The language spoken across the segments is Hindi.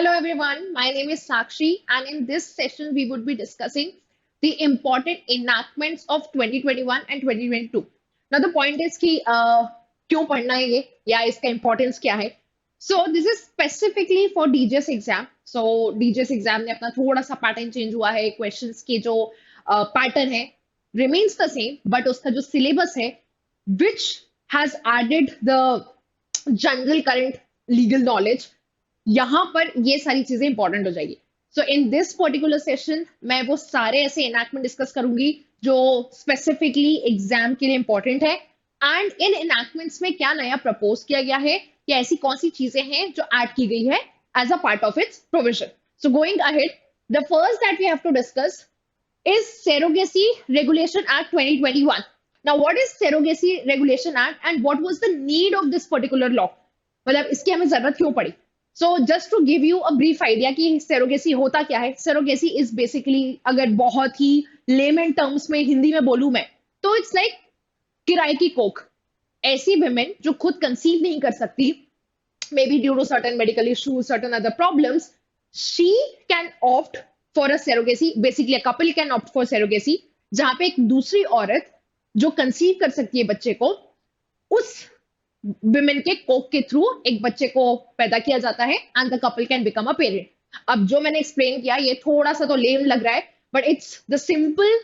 Hello everyone, my name is Sakshi and in this session we would be discussing the important enactments of 2021 and 2022. Now the point is कि क्यों पढ़ना है ये या इसका importance क्या है. So this is specifically for DGS exam. So DGS exam ने अपना थोड़ा सा pattern change हुआ है, questions के जो pattern है remains the same, but उसका जो syllabus है which has added the general current legal knowledge यहां पर ये सारी चीजें इंपॉर्टेंट हो जाएगी. सो इन दिस पर्टिकुलर सेशन मैं वो सारे ऐसे इनैक्टमेंट डिस्कस करूंगी जो स्पेसिफिकली एग्जाम के लिए इंपॉर्टेंट है एंड इन इनैक्टमेंट्स में क्या नया प्रपोज किया गया है या ऐसी कौन सी चीजें हैं जो ऐड की गई है as a part of its provision. So going ahead, the first that we have to discuss is Surrogacy Regulation Act 2021. Now, what is Surrogacy Regulation Act and what was the need of this particular law? मतलब इसकी हमें जरूरत क्यों पड़ी? So just to give you a brief idea कि surrogacy होता क्या है? Surrogacy is basically अगर बहुत ही layman terms में हिंदी में बोलूं मैं तो it's like किराए की कोख. ऐसी women जो खुद conceive नहीं कर सकती, maybe due to certain medical issues, certain other problems, she can opt for a surrogacy. Basically a couple can opt for surrogacy जहां पे एक दूसरी औरत जो कंसीव कर सकती है बच्चे को, उस विमेन के कोक के थ्रू एक बच्चे को पैदा किया जाता है and the couple can become a parent. अब जो मैंने एक्सप्लेन किया ये थोड़ा सा तो लेम लग रहा है but it's the simple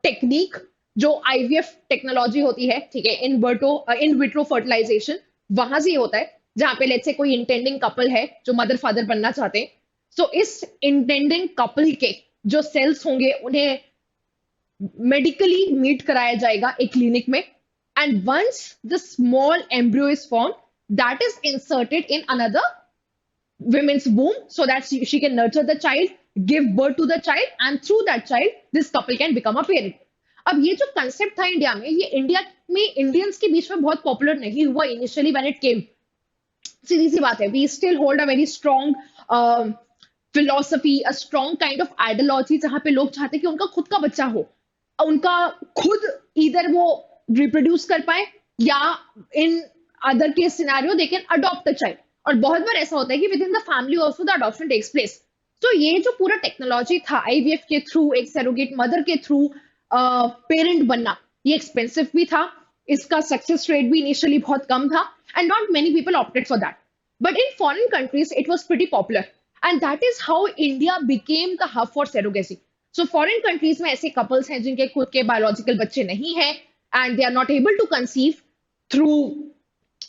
technique जो आईवीएफ टेक्नोलॉजी होती है, ठीक है, इन विट्रो फर्टिलाइजेशन, वहां से होता है जहां पे लेट्स से कोई इंटेंडिंग कपल है जो मदर फादर बनना चाहते हैं. सो इस इंटेंडिंग कपल के जो सेल्स होंगे उन्हें मेडिकली मीट कराया जाएगा एक क्लिनिक में. And once the small embryo is formed, that is inserted in another woman's womb so that she can nurture the child, give birth to the child, and through that child, this couple can become a parent. अब ये जो कंसेप्ट था इंडिया में, ये इंडिया में इंडियंस के बीच में बहुत पॉपुलर नहीं हुआ इनिशियली व्हेन इट केम. सीधी सी बात है, we still hold a very strong philosophy, a strong kind of ideology जहां पे लोग चाहते हैं कि उनका खुद का बच्चा हो, उनका खुद इधर वो रिप्रोड्यूस कर पाए या in other case scenario they can adopt the child. और बहुत बार ऐसा होता है कि with in the family also the adoption takes place. तो ये जो पूरा टेक्नोलॉजी था आईवीएफ के थ्रू एक सरोगेट मदर के थ्रू पेरेंट बनना, ये एक्सपेंसिव भी था, इसका सक्सेस रेट भी इनिशियली बहुत कम था and not many people opted for that. But in foreign countries it was pretty popular and that is how India became the hub for surrogacy. So foreign countries में ऐसे कपल्स हैं जिनके खुद के बायोलॉजिकल बच्चे नहीं है and they are not able to conceive through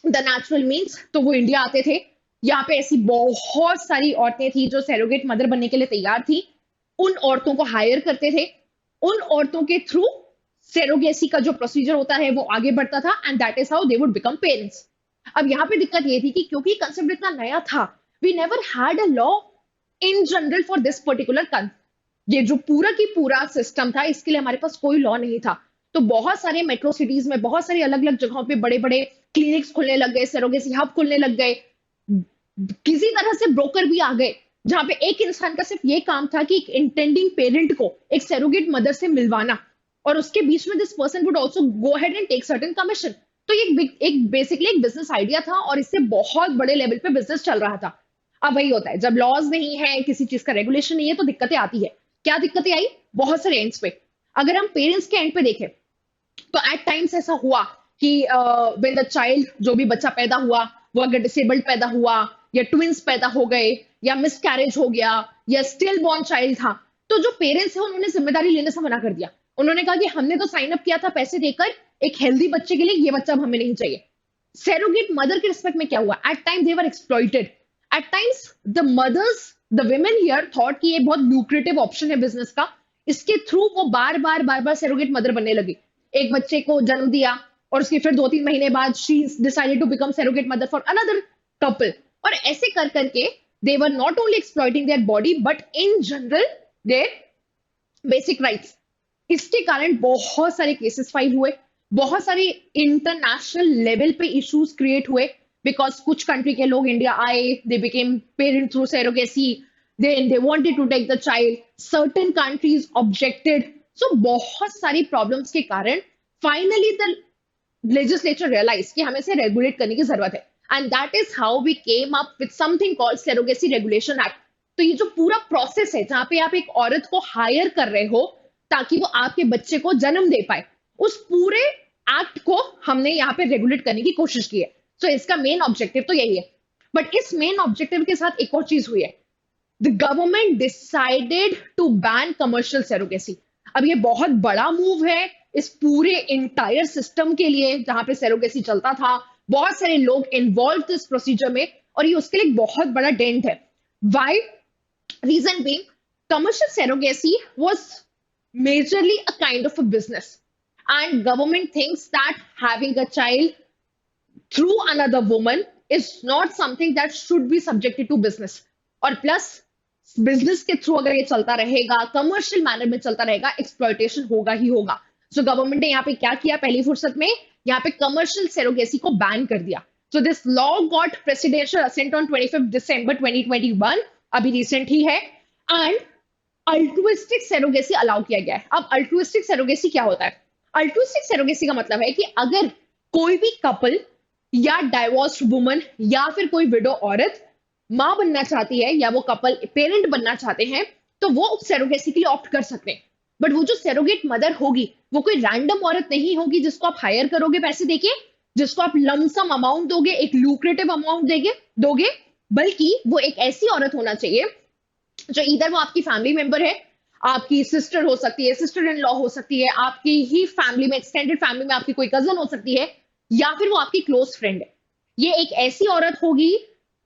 the natural means, तो वो इंडिया आते थे. यहाँ पे ऐसी बहुत सारी औरतें थी जो सैरोगेट मदर बनने के लिए तैयार थी. उन औरतों को हायर करते थे, उन औरतों के थ्रू सैरोगेसी का जो प्रोसीजर होता है वो आगे बढ़ता था and that is how they would become parents. अब यहाँ पे दिक्कत ये थी कि क्योंकि कंसेप्ट इतना नया था, we never had a law in general for this particular ये जो पूरा की पूरा सिस्टम था इसके लिए हमारे पास कोई लॉ नहीं था. तो बहुत सारे मेट्रो सिटीज में बहुत सारी अलग अलग जगहों पे बड़े बड़े क्लिनिक्स खुलने लग गए, सरोगेसी हब खुलने लग गए, किसी तरह से ब्रोकर भी आ गए जहां पे एक इंसान का सिर्फ ये काम था कि एक इंटेंडिंग पेरेंट को एक सरोगेट मदर से मिलवाना और उसके बीच में this person would also go ahead and take certain commission. तो ये एक बेसिकली एक बिजनेस आइडिया था और इससे बहुत बड़े लेवल पे बिजनेस चल रहा था. अब वही होता है जब लॉज नहीं है, किसी चीज का रेगुलेशन नहीं है तो दिक्कतें आती है. क्या दिक्कतें आई? बहुत सारे एंड्स पे. अगर हम पेरेंट्स के एंड पे देखें तो एट टाइम्स ऐसा हुआ कि व्हेन द चाइल्ड, जो भी बच्चा पैदा हुआ वो अगर डिसेबल्ड पैदा हुआ या ट्विंस पैदा हो गए या मिसकैरेज हो गया या स्टिल बॉर्न चाइल्ड था, तो जो पेरेंट्स है उन्होंने जिम्मेदारी लेने से मना कर दिया. उन्होंने कहा कि हमने तो साइन अप किया था पैसे देकर एक हेल्दी बच्चे के लिए, ये बच्चा हमें नहीं चाहिए. सैरोगेट मदर के रिस्पेक्ट में क्या हुआ? At time they were exploited. At times the mothers, the women here thought कि ये बहुत ल्यूक्रेटिव ऑप्शन है बिजनेस का. इसके थ्रू वो बार बार सैरोगेट मदर बनने लगी. एक बच्चे को जन्म दिया और उसके फिर 2-3 महीने बाद she decided to become surrogate mother for another couple. और ऐसे कर करके they were not only exploiting their body but in general their basic rights. इसके कारण बहुत सारे केसेस फाइल हुए, बहुत सारे इंटरनेशनल लेवल पे इश्यूज क्रिएट हुए बिकॉज कुछ कंट्री के लोग इंडिया आए, they became parent through surrogacy, then they wanted to take the child, certain countries objected. So बहुत सारी प्रॉब्लम्स के कारण फाइनली द लेजिस्लेचर रियलाइज कि हमें इसे रेगुलेट करने की जरूरत है. And that is how we came up with something called surrogacy regulation act. तो ये जो पूरा प्रोसेस है जहां पे आप एक औरत को हायर कर रहे हो ताकि वो आपके बच्चे को जन्म दे पाए, उस पूरे एक्ट को हमने यहाँ पे रेगुलेट करने की कोशिश की है। सो इसका मेन ऑब्जेक्टिव तो यही है। बट इस मेन ऑब्जेक्टिव के साथ एक और चीज हुई है, the government decided to ban commercial surrogacy. अब ये बहुत बड़ा मूव है इस पूरे इंटायर सिस्टम के लिए जहां पे सेरोगेसी चलता था, बहुत सारे लोग इन्वॉल्व थे इस प्रोसीजर में, और ये उसके लिए एक बहुत बड़ा डेंट है। Why? Reason being, commercial surrogacy was majorly a kind of a business, and government thinks that having a child through another woman is not something that should be subjected to business। और प्लस बिजनेस के थ्रू अगर ये चलता रहेगा, कमर्शियल मैनर में चलता रहेगा, एक्सप्लॉयटेशन होगा ही होगा। सो गवर्नमेंट ने यहाँ पे क्या किया, पहली फुर्सत में यहाँ पे कमर्शियल सेरोगेसी को बैन कर दिया। So this law got presidential assent on 25 December 2021, अभी रिसेंट ही है। एंड अल्ट्रुइस्टिक सेरोगेसी अलाउ किया गया है। अब अल्ट्रुइस्टिक सेरोगेसी क्या होता है? अल्ट्रुइस्टिक सेरोगेसी का मतलब है कि अगर कोई भी कपल या डाइवोर्स्ड वुमन या फिर कोई विडो औरत मां बनना चाहती है या वो कपल पेरेंट बनना चाहते हैं तो वो सेरोगेसी के लिए ऑप्ट कर सकते हैं। बट वो जो सेरोगेट मदर होगी वो कोई रैंडम औरत नहीं होगी जिसको आप हायर करोगे पैसे देके, जिसको आप लमसम अमाउंट दोगे, एक लुक्रेटिव अमाउंट दोगे, बल्कि वो एक ऐसी औरत होना चाहिए जो इधर वो आपकी फैमिली मेंबर है, आपकी सिस्टर हो सकती है, सिस्टर इन लॉ हो सकती है, आपकी ही फैमिली में, एक्सटेंडेड फैमिली में आपकी कोई कजन हो सकती है, या फिर वो आपकी क्लोज फ्रेंड है। ये एक ऐसी औरत होगी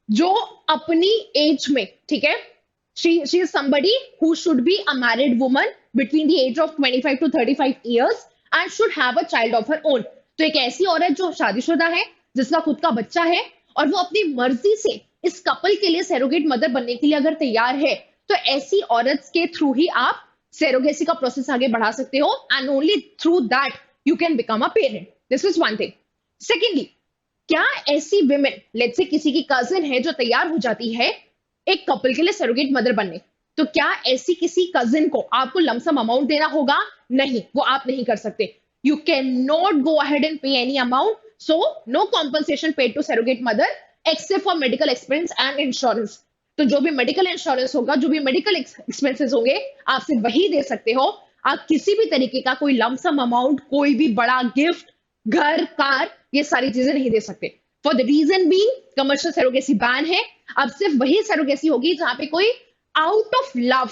जो अपनी एज में, ठीक है, she is somebody who should be a married woman between the age of 25 to 35 years and should have a child of her own। तो एक ऐसी औरत जो शादीशुदा है, जिसका खुद का बच्चा है, और वो अपनी मर्जी से इस कपल के लिए सेरोगेट मदर बनने के लिए अगर तैयार है, तो ऐसी औरत के थ्रू ही आप सेरोगेसी का प्रोसेस आगे बढ़ा सकते हो, and only through that you can become a parent. This is one thing. Secondly, क्या ऐसी विमेन, लेट्स से किसी की कजिन है जो तैयार हो जाती है एक कपल के लिए सरोगेट मदर बनने, तो क्या ऐसी किसी कजिन को आपको लमसम अमाउंट देना होगा? नहीं, वो आप नहीं कर सकते। You can not go ahead and pay any amount, so no compensation paid to surrogate mother except for medical expense and insurance. तो जो भी मेडिकल इंश्योरेंस होगा, जो भी मेडिकल एक्सपेंसेस होंगे, आप सिर्फ वही दे सकते हो। आप किसी भी तरीके का कोई लमसम अमाउंट, कोई भी बड़ा गिफ्ट, घर, कार, ये सारी चीजें नहीं दे सकते। For the reason being commercial surrogacy ban है। अब सिर्फ वही सेरोगेसी होगी जहां पे कोई out of love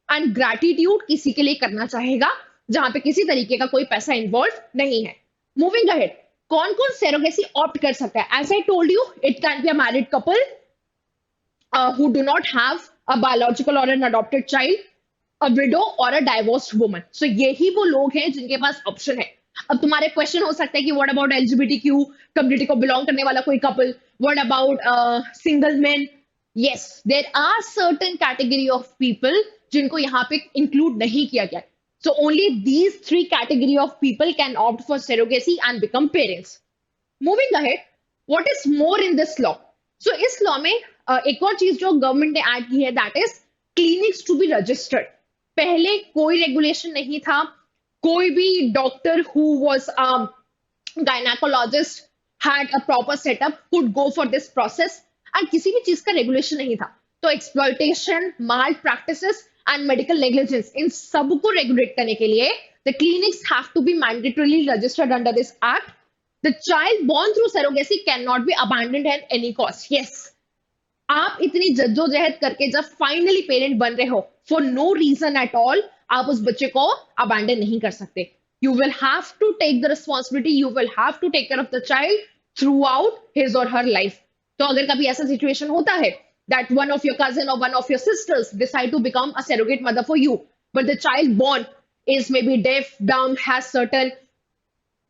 and gratitude किसी के लिए करना चाहेगा, जहां पे किसी तरीके का कोई पैसा इन्वॉल्व नहीं है। मूविंग अहेड, कौन कौन सेरोगेसी ऑप्ट कर सकता है? As I told you, it can be a married couple who do not have a biological or an adopted child, a widow or a divorced woman। So यही वो लोग हैं जिनके पास ऑप्शन है। अब तुम्हारे क्वेश्चन हो सकता है कि व्हाट अबाउट LGBTQ कम्युनिटी को बिलोंग करने वाला कोई couple, what about single man? Yes, there are certain category of people जिनको यहाँ पे इंक्लूड नहीं किया गया। So only these 3 category of people can opt for surrogacy and become parents. Moving ahead, what is more in this law? So इस लॉ में एक और चीज जो गवर्नमेंट ने ऐड की है, that is clinics to be registered. पहले कोई रेगुलेशन नहीं था, कोई भी doctor who was gynaecologist had a proper setup could go for this process, and किसी भी चीज का रेगुलेशन नहीं था। तो exploitation, malpractices and medical negligence, इन सबको रेगुलेट करने के लिए the clinics have to be mandatorily registered under this act. The child born through surrogacy can not be abandoned at any cost. Yes, आप इतनी जद्दोजहद करके जब फाइनली पेरेंट बन रहे हो, for no reason at all, आप उस बच्चे को अबैंडन नहीं कर सकते। You will have to take the responsibility, you will have to take care of the child throughout his or her life. तो अगर कभी ऐसा सिचुएशन होता है that one of your cousin or one of your sisters decide to become a surrogate mother for you, but the child born is maybe deaf, dumb, has certain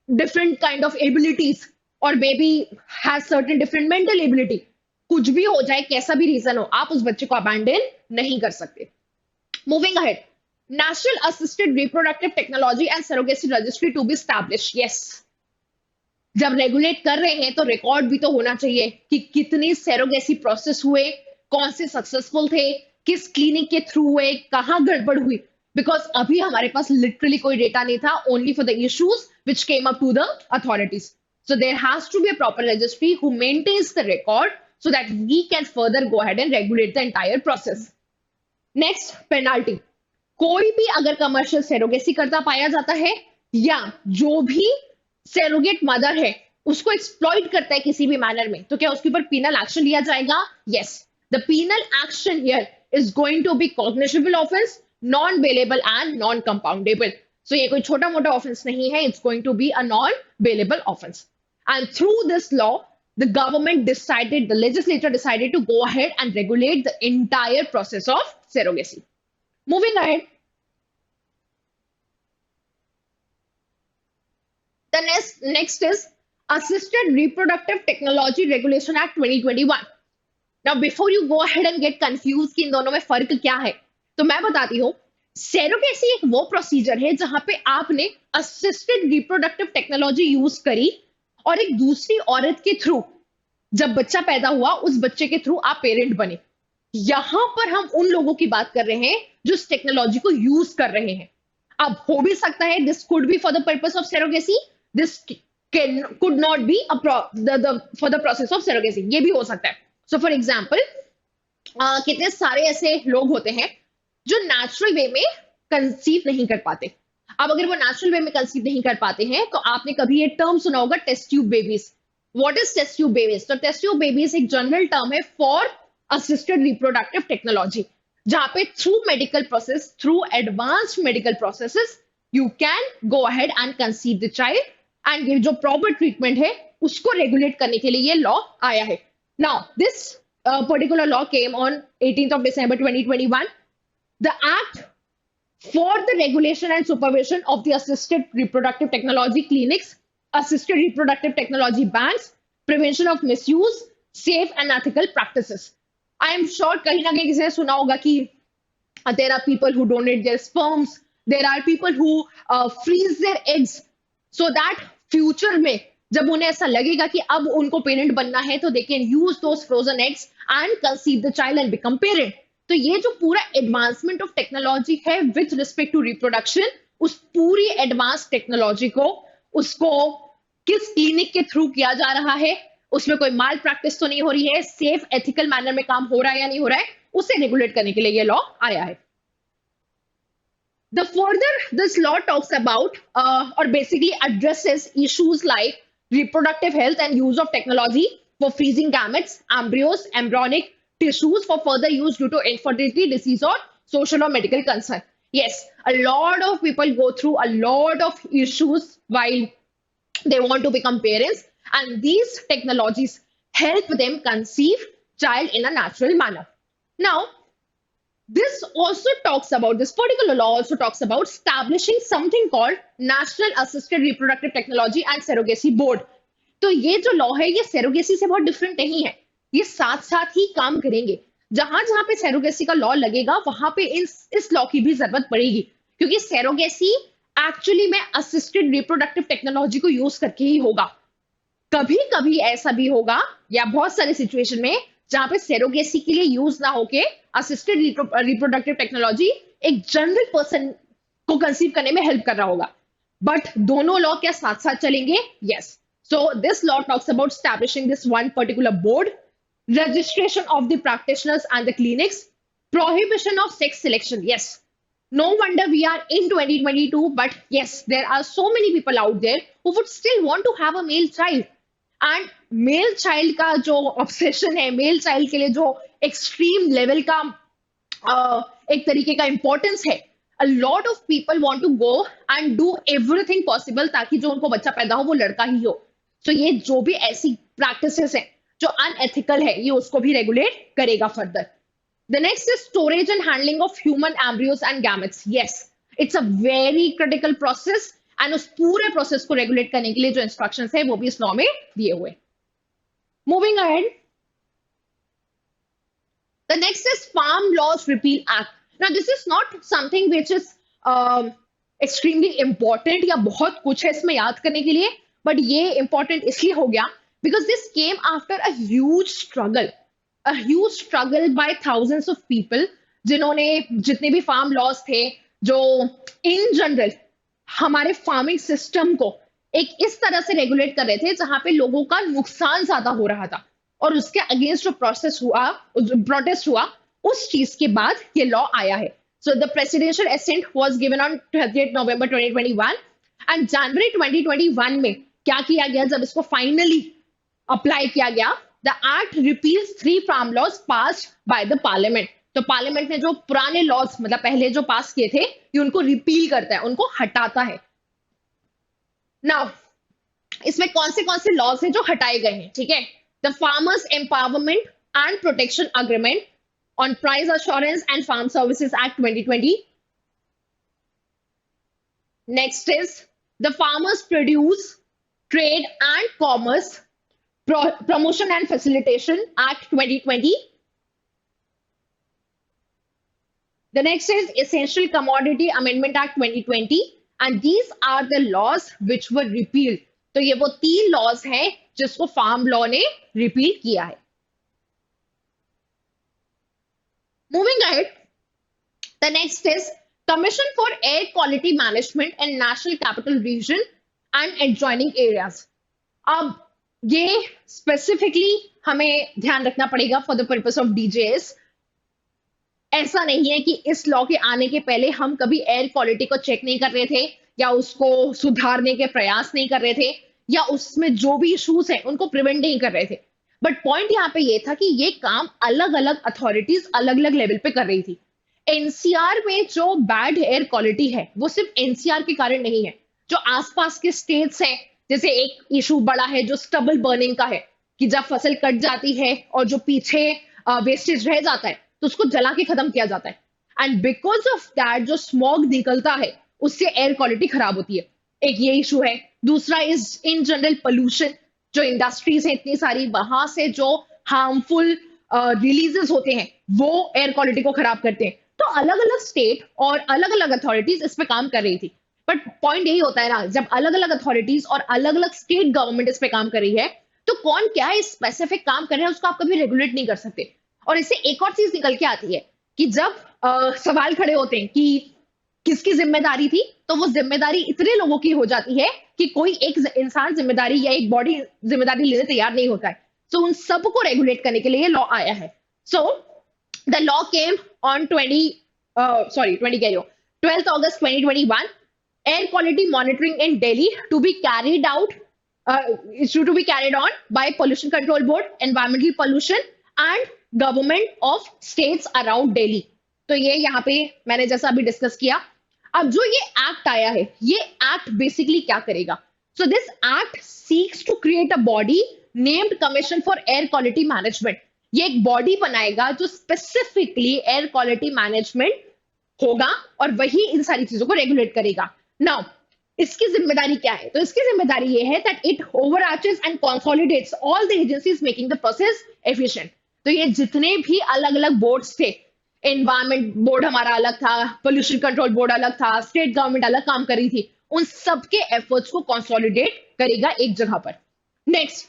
different kind of abilities, or maybe has certain different mental ability, कुछ भी हो जाए, कैसा भी रीजन हो, आप उस बच्चे को अबैंडन नहीं कर सकते। Moving ahead, national assisted reproductive technology and surrogacy registry to be establish. Yes, जब रेगुलेट कर रहे हैं तो रिकॉर्ड भी तो होना चाहिए कि कितने सेरोगेसी प्रोसेस हुए, कौन से सक्सेसफुल थे, किस क्लिनिक के थ्रू हुए, कहां गड़बड़ हुई। बिकॉज अभी हमारे पास लिटरली कोई डेटा नहीं था, only for the issues which came up to the authorities. So there has to be a proper registry who maintains the record so that we can further go ahead and regulate the entire process. Next, penalty. कोई भी अगर कमर्शियल सेरोगेसी करता पाया जाता है या जो भी सेरोगेट मदर है उसको एक्सप्लॉइट करता है किसी भी मैनर में, तो क्या उसके ऊपर पीनल एक्शन लिया जाएगा? Yes, the penal action here is going to be cognizable offence, non bailable and non compoundable. सो ये कोई छोटा मोटा ऑफेंस नहीं है, it's going to be a non bailable offence. And through this law the government decided, the legislature decided to go ahead and regulate the entire process of surrogacy. Moving ahead, the next is Assisted Reproductive Technology Regulation Act 2021. Now, before you go ahead and get confused कि इन दोनों में फर्क क्या है, तो मैं बताती हूँ. सेरोगेसी एक वो प्रोसीजर है जहां पे आपने असिस्टेड रिप्रोडक्टिव टेक्नोलॉजी यूज करी और एक दूसरी औरत के थ्रू जब बच्चा पैदा हुआ उस बच्चे के थ्रू आप पेरेंट बने. यहां पर हम उन लोगों की बात कर रहे हैं जो इस टेक्नोलॉजी को यूज कर रहे हैं. अब हो भी सकता है this could be for the purpose of surrogacy, this could not be for the process of surrogacy, ये भी हो सकता है. सो फॉर एग्जाम्पल कितने सारे ऐसे लोग होते हैं जो नेचुरल वे में कंसीव नहीं कर पाते. अब अगर वो नेचुरल वे में कंसीव नहीं कर पाते हैं तो आपने कभी ये टर्म सुना होगा test tube babies. What is test tube babies? तो टेस्ट ट्यूब बेबीज एक जनरल टर्म है फॉर असिस्टेड रिप्रोडक्टिव टेक्नोलॉजी, जहां पे through medical process, through advanced medical processes you can go ahead and conceive the child. And ये जो प्रॉपर ट्रीटमेंट है उसको रेगुलेट करने के लिए ये लॉ आया है. Now this particular law came on 18th of December 2021. The act for the regulation and supervision of the assisted reproductive technology clinics, assisted reproductive technology banks, prevention of misuse, safe and ethical practices. I am sure कहीं ना कहीं किसी ने सुना होगा कि there are people who donate their sperms, there are people who freeze their eggs so that future में जब उन्हें ऐसा लगेगा कि अब उनको पेरेंट बनना है तो they can use those frozen eggs and conceive the child and become parent. तो ये जो पूरा एडवांसमेंट ऑफ टेक्नोलॉजी है विथ रिस्पेक्ट टू रिप्रोडक्शन, उस पूरी एडवांस टेक्नोलॉजी को उसको किस क्लिनिक के थ्रू किया जा रहा है, उसमें कोई माल प्रैक्टिस तो नहीं हो रही है, सेफ एथिकल मैनर में काम हो रहा है या नहीं हो रहा है, उसे रेगुलेट करने के लिए ये लॉ आया है. The further this law talks about or basically addresses issues like reproductive health and use of technology for freezing gametes, embryos, embryonic tissues for further use due to infertility, disease or social or medical concern. Yes, a lot of people go through a lot of issues while they want to become parents, and these technologies help them conceive child in a natural manner. Now, this particular law also talks about establishing something called National Assisted Reproductive Technology and Surrogacy Board. तो ये जो लॉ है ये सेरोगेसी से बहुत डिफरेंट नहीं है, ये साथ साथ ही काम करेंगे. जहां जहां पे सेरोगेसी का लॉ लगेगा वहां पे इस लॉ की भी जरूरत पड़ेगी, क्योंकि सेरोगेसी एक्चुअली में असिस्टेड रिप्रोडक्टिव टेक्नोलॉजी को यूज करके ही होगा. कभी कभी ऐसा भी होगा या बहुत सारे सिचुएशन में जहां पे सेरोगेसी के लिए यूज ना होके असिस्टेड रिप्रोडक्टिव टेक्नोलॉजी एक जनरल पर्सन को कंसीव करने में हेल्प कर रहा होगा. बट दोनों लॉ क्या साथ साथ चलेंगे? Yes. So this law talks about establishing this one particular board, registration of the practitioners and the clinics, prohibition of sex selection. Yes, no wonder we are in 2022, but yes, there are so many people out there who would still want to have a male child. And male child का जो obsession है, male child के लिए जो extreme level का एक तरीके का importance है, a lot of people want to go and do everything possible ताकि जो उनको बच्चा पैदा हो वो लड़का ही हो. तो ये जो भी ऐसी प्रैक्टिसेस हैं जो अनएथिकल है ये उसको भी रेगुलेट करेगा further. The next is storage and handling of human embryos and gametes. Yes, it's a very critical process and उस पूरे प्रोसेस को रेगुलेट करने के लिए जो इंस्ट्रक्शंस है वो भी इस लॉ में दिए हुए. Moving ahead, the next is farm laws repeal act. Now this is not something which is extremely important या बहुत कुछ है इसमें याद करने के लिए, बट ये इंपॉर्टेंट इसलिए हो गया because this came after a huge struggle by thousands of people, जिन्होंने जितने भी फार्म लॉज थे जो इन जनरल हमारे फार्मिंग सिस्टम को एक इस तरह से रेगुलेट कर रहे थे जहां पे लोगों का नुकसान ज्यादा हो रहा था, और उसके अगेंस्ट जो प्रोटेस्ट हुआ, उस चीज के बाद ये लॉ आया है. So the presidential assent was given on 30 November 2021, and January 2021 में क्या किया गया जब इसको फाइनली अप्लाई किया गया, the act repeals 3 farm laws passed by the parliament. तो पार्लियामेंट ने जो पुराने लॉज मतलब पहले जो पास किए थे, ये उनको रिपील करता है, उनको हटाता है. नाउ इसमें कौन से लॉज हैं जो हटाए गए हैं, ठीक है. The farmers empowerment and protection agreement on price assurance and farm services act 2020. Next is the farmers produce trade and commerce promotion and facilitation act 2020. The next is Essential Commodity Amendment Act 2020, and these are the laws which were repealed. तो ये वो 3 laws हैं जिसको फार्म लॉ ने रिपील किया है. Moving ahead, the next is Commission for Air Quality Management in National Capital Region and adjoining areas. अब ये स्पेसिफिकली हमें ध्यान रखना पड़ेगा फॉर द पर्पस ऑफ डीजेएस. ऐसा नहीं है कि इस लॉ के आने के पहले हम कभी एयर क्वालिटी को चेक नहीं कर रहे थे, या उसको सुधारने के प्रयास नहीं कर रहे थे, या उसमें जो भी इश्यूज हैं उनको प्रिवेंट नहीं कर रहे थे. बट पॉइंट यहाँ पे ये था कि ये काम अलग अलग अथॉरिटीज अलग अलग लेवल पे कर रही थी. एनसीआर में जो बैड एयर क्वालिटी है वो सिर्फ एनसीआर के कारण नहीं है, जो आसपास के स्टेट्स हैं, जैसे एक इशू बड़ा है जो स्टबल बर्निंग का है, कि जब फसल कट जाती है और जो पीछे वेस्टेज रह जाता है तो उसको जला के खत्म किया जाता है. एंड बिकॉज ऑफ दैट जो स्मॉग निकलता है उससे एयर क्वालिटी खराब होती है. एक ये इशू है. दूसरा इज इन जनरल पोल्यूशन. जो इंडस्ट्रीज है इतनी सारी, वहां से जो हार्मफुल रिलीजेस होते हैं वो एयर क्वालिटी को खराब करते हैं. तो अलग अलग स्टेट और अलग अलग अथॉरिटीज इस पे काम कर रही थी. बट पॉइंट यही होता है ना, जब अलग अलग अथॉरिटीज और अलग अलग स्टेट गवर्नमेंट इस पे काम कर रही है, तो कौन क्या इस स्पेसिफिक काम कर रहा है उसको आप कभी रेगुलेट नहीं कर सकते. और इससे एक और चीज निकल के आती है कि जब सवाल खड़े होते हैं कि किसकी जिम्मेदारी थी, तो वो जिम्मेदारी इतने लोगों की हो जाती है कि कोई एक इंसान जिम्मेदारी या एक बॉडी जिम्मेदारी लेने तैयार नहीं होता है. सो उन सबको रेगुलेट करने के लिए लॉ आया है. So the law came on 12th August 2021. Air quality monitoring in Delhi to be carried on by Pollution Control Board, Environmental Pollution and Government of States around Delhi. तो ये यहाँ पे मैंने जैसा अभी डिस्कस किया. अब जो ये एक्ट आया है, ये एक्ट बेसिकली क्या करेगा? So this act seeks to create a body named commission for air quality management. ये एक बॉडी बनाएगा जो स्पेसिफिकली एयर क्वालिटी मैनेजमेंट होगा और वही इन सारी चीजों को रेगुलेट करेगा. नाउ इसकी जिम्मेदारी क्या है? तो इसकी जिम्मेदारी ये है that it overarches and consolidates all the agencies making the process efficient. तो ये जितने भी अलग अलग बोर्ड्स थे, एनवायरमेंट बोर्ड हमारा अलग था, पोल्यूशन कंट्रोल बोर्ड अलग था, स्टेट गवर्नमेंट अलग काम कर रही थी, उन सबके एफर्ट्स को कंसोलिडेट करेगा एक जगह पर. Next,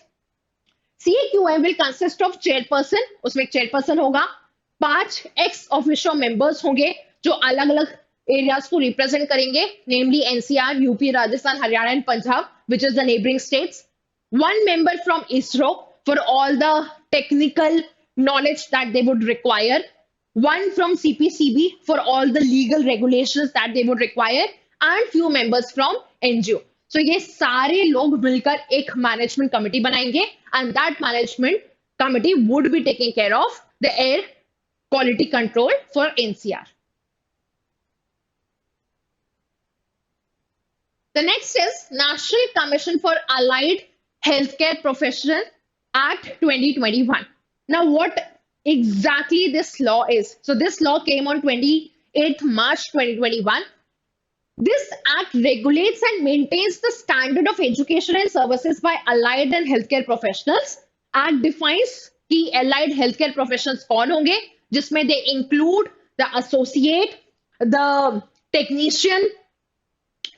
CAQM will consist of chairperson. उसमें एक चेयरपर्सन होगा, 5 एक्स ऑफिशियो मेंबर्स होंगे जो अलग अलग एरियाज को रिप्रेजेंट करेंगे, namely NCR, UP, Rajasthan, Haryana and Punjab, which is the neighbouring states. 1 member from ISRO for all the technical knowledge that they would require. 1 from CPCB for all the legal regulations that they would require, and few members from NGO. So ये सारे लोग मिलकर एक मैनेजमेंट कमिटी बनाएंगे, and that management committee would be taking care of the air quality control for NCR. The next is National Commission for Allied Healthcare Professionals Act 2021. Now, what exactly this law is? So, this law came on 28th March 2021. This act regulates and maintains the standard of education and services by allied and healthcare professionals. Act defines कि allied healthcare professionals कौन होंगे, जिसमें they include the associate, the technician,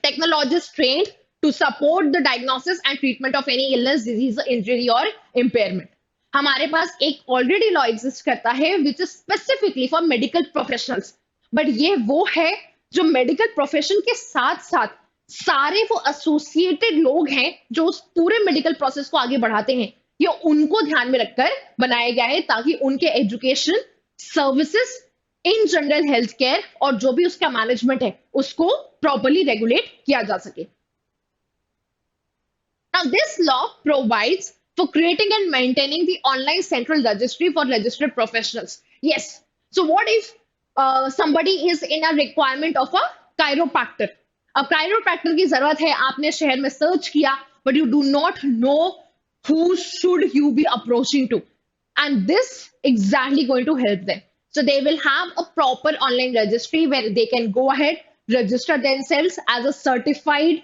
technologist trained to support the diagnosis and treatment of any illness, disease, injury or impairment. हमारे पास एक ऑलरेडी लॉ एग्जिस्ट करता है which is specifically for medical professionals, but ये वो है जो मेडिकल प्रोफेशन के साथ साथ सारे वो एसोसिएटेड लोग हैं जो उस पूरे मेडिकल प्रोसेस को आगे बढ़ाते हैं, ये उनको ध्यान में रखकर बनाया गया है ताकि उनके education, services, in general health care और जो भी उसका मैनेजमेंट है उसको प्रॉपरली रेगुलेट किया जा सके. Now, this law provides for creating and maintaining the online central registry for registered professionals. Yes. So, what if somebody is in a requirement of a chiropractor? अब chiropractor की जरूरत है, आपने शहर में सर्च किया, but you do not know who should you be approaching to, and this exactly going to help them. So they will have a proper online registry where they can go ahead, register themselves as a certified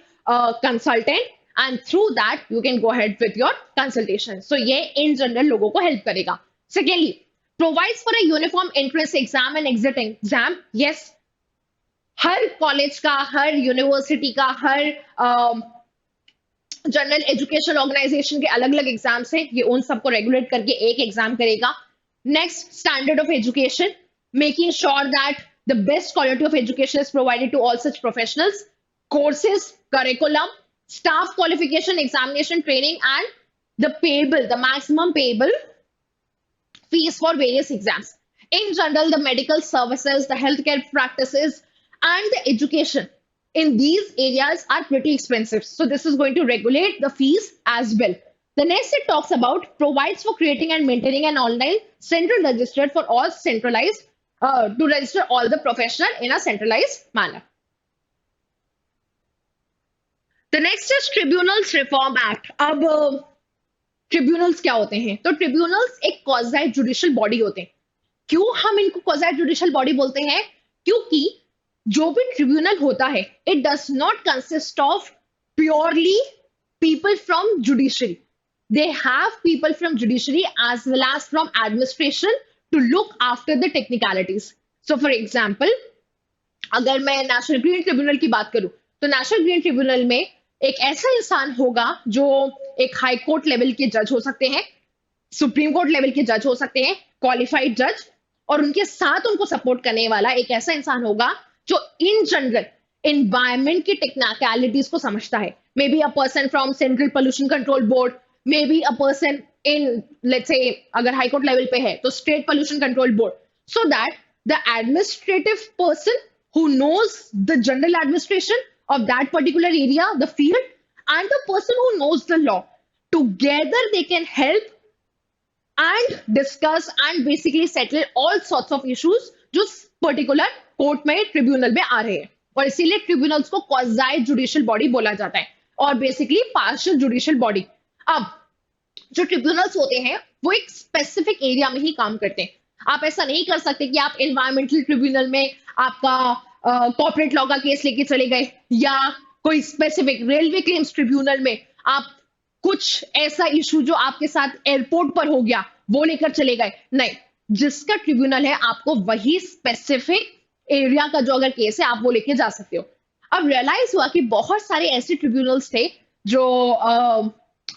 consultant, and through that you can go ahead with your consultation. So ये in general लोगों को help करेगा. Secondly, provides for a uniform entrance exam and exit exam. Yes, her college का, हर यूनिवर्सिटी का, हर जनरल एजुकेशन ऑर्गेनाइजेशन के अलग अलग एग्जाम्स हैं, ये उन सबको रेगुलेट करके एक एग्जाम करेगा. Next, standard of education, making sure that the best quality of education is provided to all such professionals. Courses, curriculum, staff qualification, examination, training, and the maximum payable fees for various exams. In general, the medical services, the healthcare practices, and the education in these areas are pretty expensive. So this is going to regulate the fees as well. The next it talks about provides for creating and maintaining an online central register for all centralized, to register all the professional in a centralized manner. The next is Tribunals Reform Act. अब ट्रिब्यूनल्स क्या होते हैं? तो ट्रिब्यूनल्स एक क्वाज़ाई जुडिशियल बॉडी होते हैं. क्यों हम इनको क्वाज़ाई जुडिशियल बॉडी बोलते हैं? क्योंकि जो भी ट्रिब्यूनल होता है, it does not consist of purely people from judiciary. They have people from judiciary as well as from administration to look after the technicalities. So for example, अगर मैं नेशनल ग्रीन ट्रिब्यूनल की बात करूं, तो नेशनल ग्रीन ट्रिब्यूनल में एक ऐसा इंसान होगा जो एक हाई कोर्ट लेवल के जज हो सकते हैं, सुप्रीम कोर्ट लेवल के जज हो सकते हैं, क्वालिफाइड जज, और उनके साथ उनको सपोर्ट करने वाला एक ऐसा इंसान होगा जो इन जनरल एनवायरमेंट की टेक्निकलिटीज को समझता है. May be a person from central pollution control board, may be a person in, let's say अगर हाई कोर्ट लेवल पे है तो state pollution control board, so that the administrative person who knows the general administration of that particular area, the field, and the person who knows the law. Together they can help and discuss and basically settle all sorts of issues जो particular कोर्ट में, ट्रिब्यूनल में आ रहे हैं. और इसीलिए ट्रिब्यूनल्स को क्वाज़ाई जुडिशियल बॉडी बोला जाता है और बेसिकली पार्शियल जुडिशियल बॉडी. अब जो ट्रिब्यूनल्स होते हैं वो एक स्पेसिफिक एरिया में ही काम करते हैं. आप ऐसा नहीं कर सकते कि आप एनवायरमेंटल ट्रिब्यूनल में आपका कॉर्पोरेट लॉ का केस लेके चले गए, या कोई स्पेसिफिक रेलवे क्लेम्स ट्रिब्यूनल में आप कुछ ऐसा इशू जो आपके साथ एयरपोर्ट पर हो गया वो लेकर चले गए. नहीं, जिसका ट्रिब्यूनल है आपको वही स्पेसिफिक एरिया का जो अगर केस है आप वो लेके जा सकते हो. अब रियलाइज हुआ कि बहुत सारे ऐसे ट्रिब्यूनल्स थे जो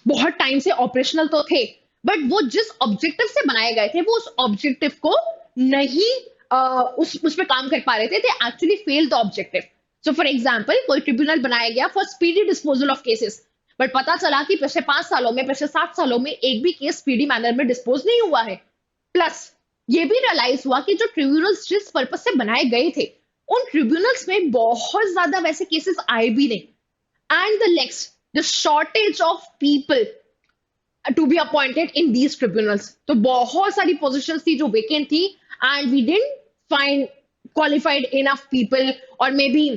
बहुत टाइम से ऑपरेशनल तो थे, बट वो जिस ऑब्जेक्टिव से बनाए गए थे वो उस ऑब्जेक्टिव को नहीं उस पे काम कर पा रहे थे. They actually fail the objective. So for example, कोई ट्रिब्यूनल बनाया गया for speedy disposal of cases, but पता चला कि पिछले 5 सालों में, पिछले 7 सालों में एक भी केस स्पीडी मैनर में डिस्पोज नहीं हुआ है. प्लस ये भी रियलाइज हुआ कि जो ट्रिब्यूनल्स जिस पर्पस से बनाए गए थे उन ट्रिब्यूनल्स में बहुत ज्यादा वैसे केसेस आए भी नहीं. And the next, the shortage of people to be appointed in these tribunals. तो बहुत सारी पोजीशंस थी जो वेकेंट थी and we didn't find qualified enough people और maybe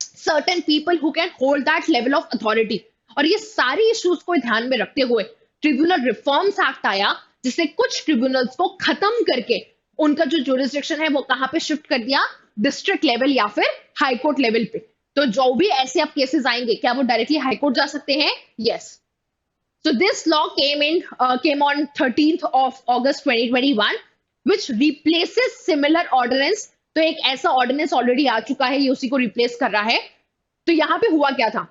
certain people who can hold that level of authority. और ये सारी इश्यूज को ध्यान में रखते हुए ट्रिब्यूनल रिफॉर्म्स एक्ट आया, जिससे कुछ ट्रिब्यूनल्स को खत्म करके उनका जो जुरिस्डिक्शन है वो कहां पे शिफ्ट कर दिया, डिस्ट्रिक्ट लेवल या फिर हाई कोर्ट लेवल पे. तो जो भी ऐसे अब केसेस आएंगे क्या वो डायरेक्टली हाई कोर्ट जा सकते हैं? Yes. So this law came on 13th of August 2021, which replaces similar ordinance. तो एक ऐसा ऑर्डिनेंस ऑलरेडी आ चुका है, ये उसी को रिप्लेस कर रहा है. तो यहाँ पे हुआ क्या था,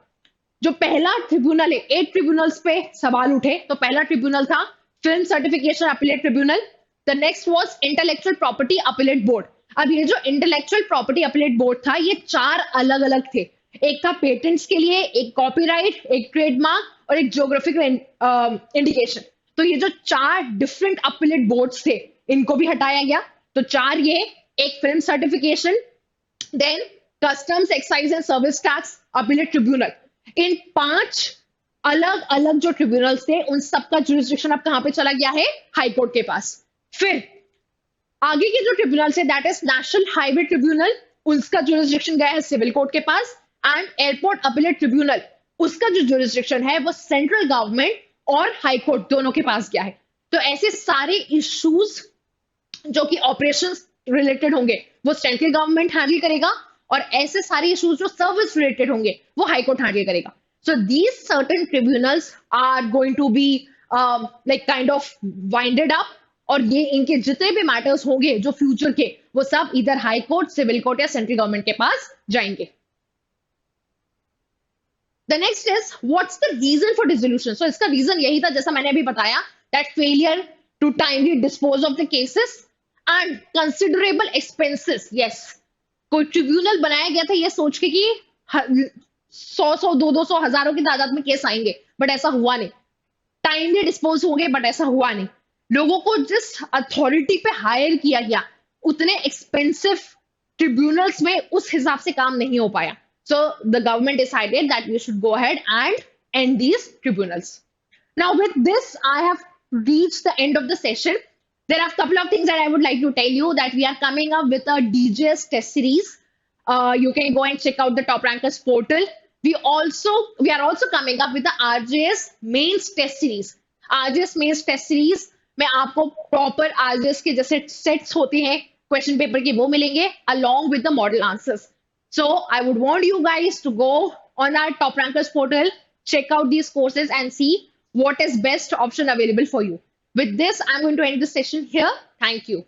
जो पहला ट्रिब्यूनल है, 8 ट्रिब्यूनल्स पे सवाल उठे. तो पहला ट्रिब्यूनल था film certification appellate tribunal. The next was intellectual property appellate board. अब ये जो इंटेलेक्चुअल प्रॉपर्टी अपीलेट बोर्ड था ये 4 अलग अलग थे. एक था पेटेंट्स के लिए, एक कॉपीराइट, एक ट्रेडमार्क और एक ज्योग्राफिकल इंडिकेशन। तो ये जो 4 डिफरेंट अपीलेट बोर्ड्स थे, इनको भी हटाया गया। तो 4 ये, एक film certification, then customs, excise and service tax appellate tribunal. इन 5 अलग अलग जो ट्रिब्यूनल्स थे, उन सबका जुरिस्डिक्शन अब कहां पे चला गया है? हाई कोर्ट के पास। फिर आगे के जो ट्रिब्यूनल है, that is national highway tribunal, उसका जुरिस्डिक्शन गया है सिविल कोर्ट के पास। एंड एयरपोर्ट अपीलेट ट्रिब्यूनल, उसका जो जुरिस्डिक्शन है वो सेंट्रल गवर्नमेंट और हाई कोर्ट दोनों के पास गया है। तो ऐसे सारे इश्यूज जो कि ऑपरेशन रिलेटेड होंगे वो सेंट्रल गवर्नमेंट हैंडल करेगा, और ऐसे सारे इश्यूज जो सर्विस रिलेटेड होंगे वो हाई कोर्ट हैंडल करेगा। So these certain tribunals are going to be like kind of winded up, और ये इनके जितने भी मैटर्स होंगे जो फ्यूचर के, वो सब इधर हाई कोर्ट, सिविल कोर्ट या सेंट्रल गवर्नमेंट के पास जाएंगे। The next is what's the reason for dissolution? So इसका रीजन यही था जैसा मैंने अभी बताया, that failure to timely dispose of the cases and considerable expenses. Yes, कोई ट्रिब्यूनल बनाया गया था ये सोच के कि 100 200 हजारों की तादाद में केस आएंगे, बट ऐसा हुआ नहीं। टाइमली डिस्पोज होंगे, बट ऐसा हुआ नहीं। लोगों को जिस अथॉरिटी पे हायर किया गया, उतने एक्सपेंसिव ट्रिब्यूनल्स में उस हिसाब से काम नहीं हो पाया। So the government decided that we should go ahead and end these tribunals. Now with this, I have reached the end of the session. There are a couple of things that I would like to tell you, that we are coming up with a DJS test series. You can go and check out the Top Rankers portal. We are also coming up with the RJS mains test series. RJS mains test series में आपको proper RJS के जैसे sets होते हैं question paper के, वो मिलेंगे along with the model answers. So I would want you guys to go on our Top Rankers portal, check out these courses and see what is best option available for you. With this, I'm going to end the session here. Thank you.